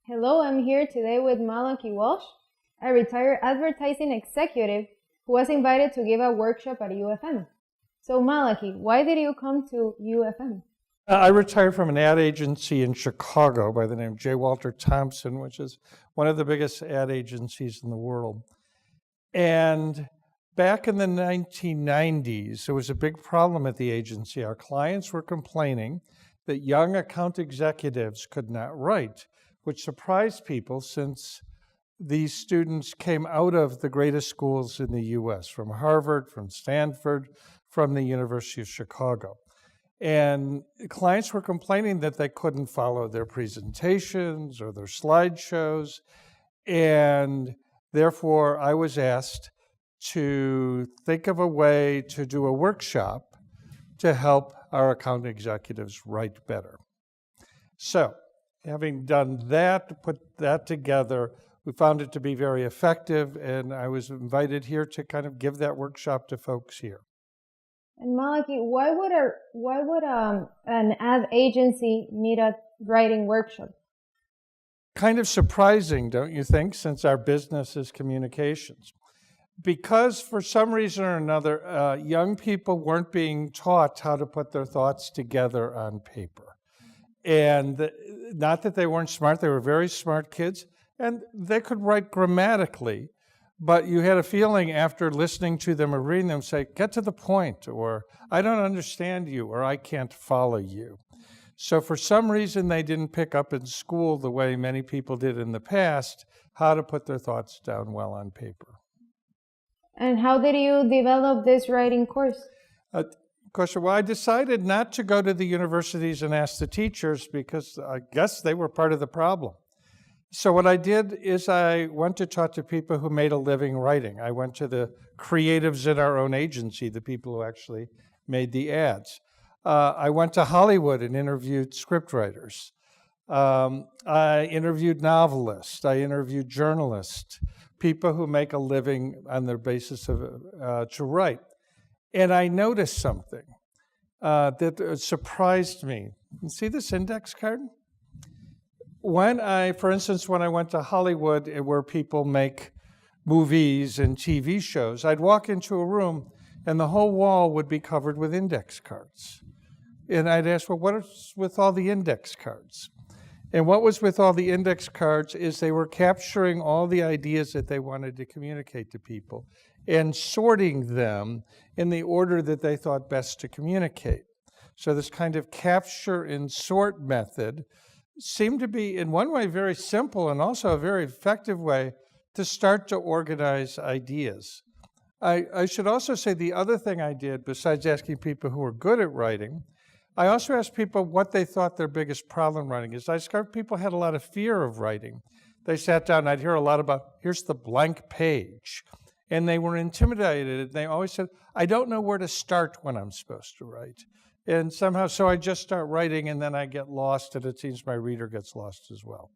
Hello, I'm here today with Malachy Walsh, a retired advertising executive who was invited to give a workshop at UFM. So Malachy, why did you come to UFM? I retired from an ad agency in Chicago by the name of J. Walter Thompson, which is one of the biggest ad agencies in the world. And back in the 1990s, there was a big problem at the agency. Our clients were complaining that young account executives could not write, which surprised people since these students came out of the greatest schools in the US, from Harvard, from Stanford, from the University of Chicago. And clients were complaining that they couldn't follow their presentations or their slideshows. And therefore, I was asked to think of a way to do a workshop to help our account executives write better. So, having done that, put that together, we found it to be very effective, and I was invited here to kind of give that workshop to folks here. And Malachy, why would an ad agency need a writing workshop? Kind of surprising, don't you think, since our business is communications? Because for some reason or another, young people weren't being taught how to put their thoughts together on paper. And not that they weren't smart, they were very smart kids, and they could write grammatically, but you had a feeling after listening to them or reading them say, get to the point, or I don't understand you, or I can't follow you. So for some reason, they didn't pick up in school the way many people did in the past, how to put their thoughts down well on paper. And how did you develop this writing course? Well, I decided not to go to the universities and ask the teachers because I guess they were part of the problem. So what I did is I went to talk to people who made a living writing. I went to the creatives in our own agency, the people who actually made the ads. I went to Hollywood and interviewed scriptwriters. I interviewed novelists. I interviewed journalists, people who make a living on their basis of to write. And I noticed something that surprised me. You see this index card? For instance, when I went to Hollywood, where people make movies and TV shows, I'd walk into a room and the whole wall would be covered with index cards. And I'd ask, well, what is with all the index cards? And what was with all the index cards is they were capturing all the ideas that they wanted to communicate to people and sorting them in the order that they thought best to communicate. So this kind of capture and sort method seemed to be, in one way, very simple and also a very effective way to start to organize ideas. I should also say the other thing I did, besides asking people who were good at writing, I also asked people what they thought their biggest problem writing is. I discovered people had a lot of fear of writing. They sat down, I'd hear a lot about, here's the blank page. And they were intimidated. They always said, I don't know where to start when I'm supposed to write. And somehow, so I just start writing and then I get lost, and it seems my reader gets lost as well.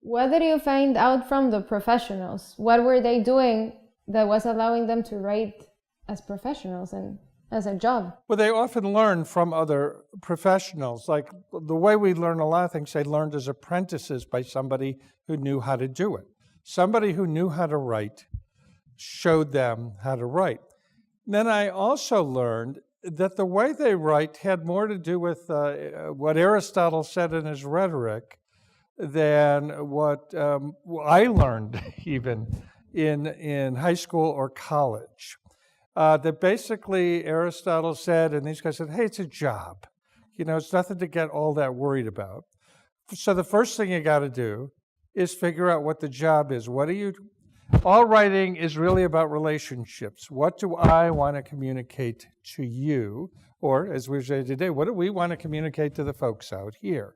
What did you find out from the professionals? What were they doing that was allowing them to write as professionals and as a job? Well, they often learn from other professionals. Like the way we learn a lot of things, they learned as apprentices by somebody who knew how to do it. Somebody who knew how to write showed them how to write. Then I also learned that the way they write had more to do with what Aristotle said in his Rhetoric than what I learned even in high school or college. That basically Aristotle said, and these guys said, hey, it's a job. You know, it's nothing to get all that worried about. So the first thing you got to do is figure out what the job is. All writing is really about relationships. What do I want to communicate to you? Or, as we say today, what do we want to communicate to the folks out here?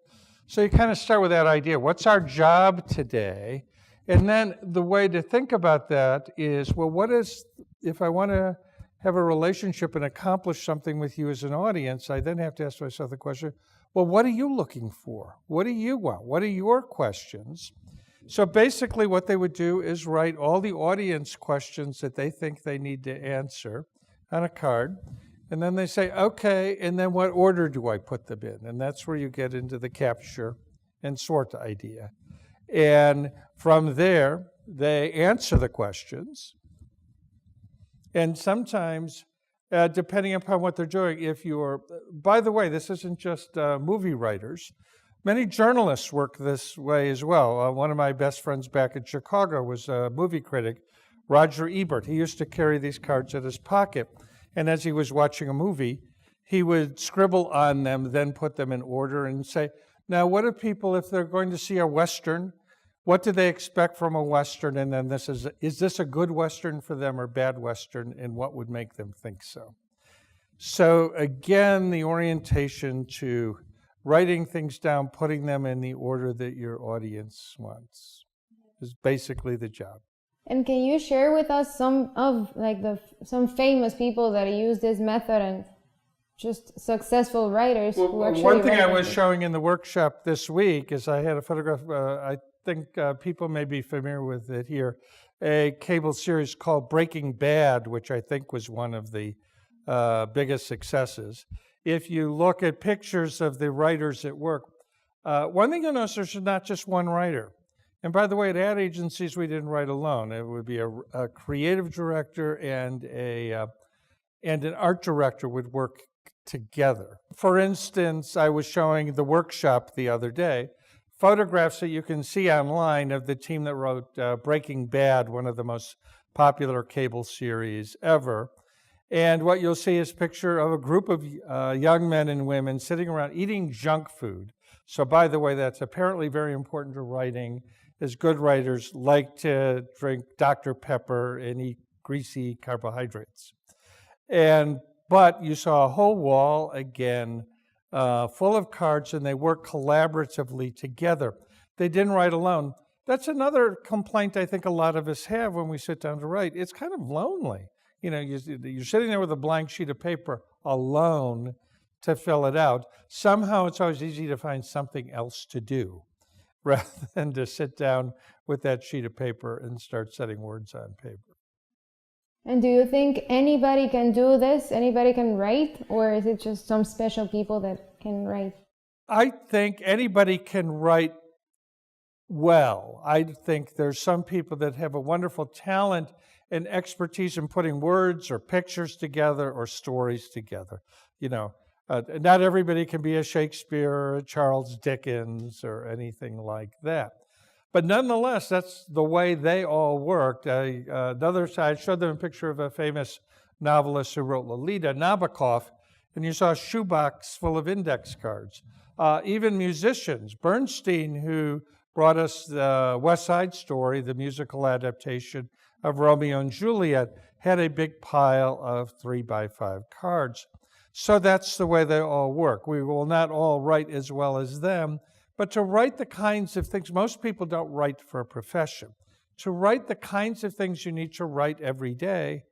So you kind of start with that idea. What's our job today? And then the way to think about that is, well, if I want to have a relationship and accomplish something with you as an audience, I then have to ask myself the question, well, what are you looking for? What do you want? What are your questions? So basically what they would do is write all the audience questions that they think they need to answer on a card. And then they say, okay, and then what order do I put them in? And that's where you get into the capture and sort idea. And from there, they answer the questions. And sometimes, depending upon what they're doing, if you're, by the way, this isn't just movie writers. Many journalists work this way as well. One of my best friends back in Chicago was a movie critic, Roger Ebert. He used to carry these cards in his pocket. And as he was watching a movie, he would scribble on them, then put them in order and say, now what do people, if they're going to see a Western, what do they expect from a Western? And then this is this a good Western for them or bad Western? And what would make them think so? So again, the orientation to writing things down, putting them in the order that your audience wants is basically the job. And can you share with us some famous people that use this method and just successful writers who actually one thing I was showing in the workshop this week is I had a photograph, I think people may be familiar with it here, a cable series called Breaking Bad, which I think was one of the biggest successes. If you look at pictures of the writers at work, one thing you'll notice there's not just one writer. And by the way, at ad agencies, we didn't write alone. It would be a creative director and an art director would work together. For instance, I was showing the workshop the other day, photographs that you can see online of the team that wrote Breaking Bad, one of the most popular cable series ever. And what you'll see is a picture of a group of young men and women sitting around eating junk food. So by the way, that's apparently very important to writing, as good writers like to drink Dr. Pepper and eat greasy carbohydrates. But you saw a whole wall, again, full of cards, and they work collaboratively together. They didn't write alone. That's another complaint I think a lot of us have when we sit down to write. It's kind of lonely. You know, you're sitting there with a blank sheet of paper alone to fill it out. Somehow it's always easy to find something else to do rather than to sit down with that sheet of paper and start setting words on paper. And do you think anybody can do this? Anybody can write? Or is it just some special people that can write? I think anybody can write well. I think there's some people that have a wonderful talent and expertise in putting words or pictures together or stories together. You know, not everybody can be a Shakespeare or a Charles Dickens or anything like that. But nonetheless, that's the way they all worked. Another side, I showed them a picture of a famous novelist who wrote Lolita, Nabokov, and you saw a shoebox full of index cards. Even musicians, Bernstein, who brought us the West Side Story, the musical adaptation of Romeo and Juliet, had a big pile of 3x5 cards. So that's the way they all work. We will not all write as well as them, but to write the kinds of things, most people don't write for a profession. To write the kinds of things you need to write every day,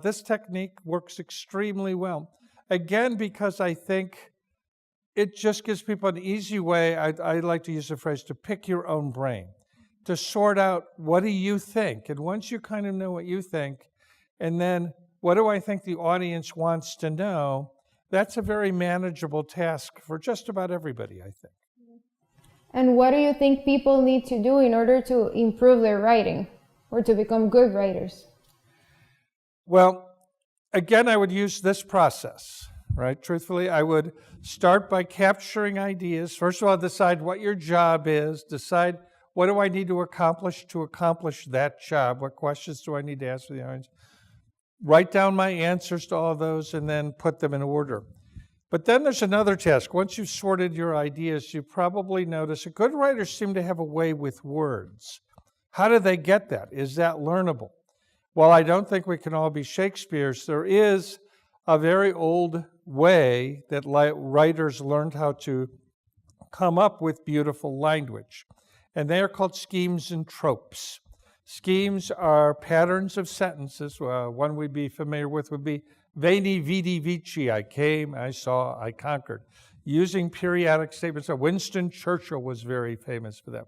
this technique works extremely well. Again, because I think it just gives people an easy way, I like to use the phrase, to pick your own brain, to sort out what do you think? And once you kind of know what you think, and then what do I think the audience wants to know, that's a very manageable task for just about everybody, I think. And what do you think people need to do in order to improve their writing or to become good writers? Well, again, I would use this process, right? Truthfully, I would start by capturing ideas. First of all, decide what your job is. Decide what do I need to accomplish that job? What questions do I need to ask for the audience? Write down my answers to all those and then put them in order. But then there's another task. Once you've sorted your ideas, you probably notice that good writers seem to have a way with words. How do they get that? Is that learnable? Well, I don't think we can all be Shakespeare's. There is a very old way that writers learned how to come up with beautiful language, and they are called schemes and tropes. Schemes are patterns of sentences. One we'd be familiar with would be Veni, vidi, vici, I came, I saw, I conquered. Using periodic statements. Winston Churchill was very famous for that.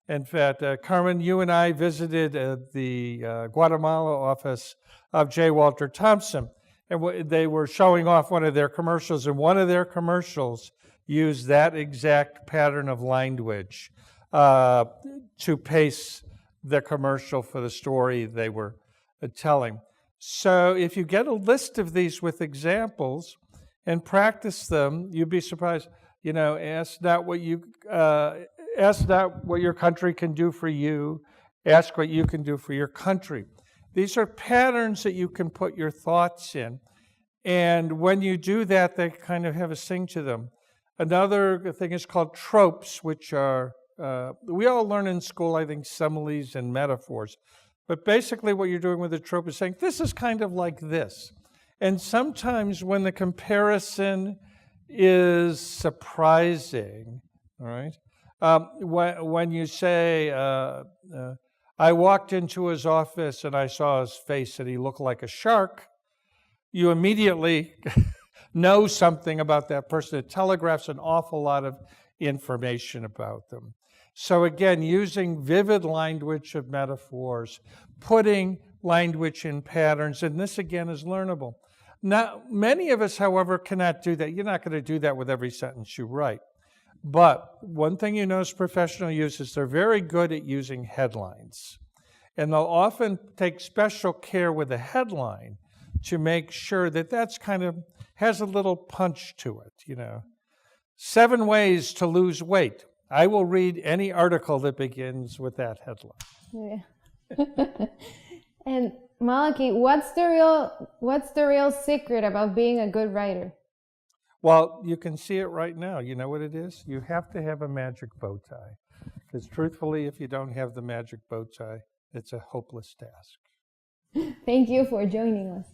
In fact, Carmen, you and I visited the Guatemala office of J. Walter Thompson, and they were showing off one of their commercials, and one of their commercials used that exact pattern of language. to pace the commercial for the story they were telling. So if you get a list of these with examples and practice them, you'd be surprised. You know, ask not what your country can do for you. Ask what you can do for your country. These are patterns that you can put your thoughts in. And when you do that, they kind of have a sing to them. Another thing is called tropes, which are, we all learn in school, I think, similes and metaphors. But basically what you're doing with a trope is saying, this is kind of like this. And sometimes when the comparison is surprising, all right? When you say, I walked into his office and I saw his face and he looked like a shark, you immediately know something about that person. It telegraphs an awful lot of information about them. So again, using vivid language of metaphors, putting language in patterns, and this again is learnable. Now, many of us, however, cannot do that. You're not going to do that with every sentence you write. But one thing you notice professional users, they're very good at using headlines. And they'll often take special care with a headline to make sure that that's kind of has a little punch to it, you know. 7 ways to lose weight. I will read any article that begins with that headline. Yeah. And Malachy, what's the real secret about being a good writer? Well, you can see it right now. You know what it is? You have to have a magic bow tie. Because truthfully, if you don't have the magic bow tie, it's a hopeless task. Thank you for joining us.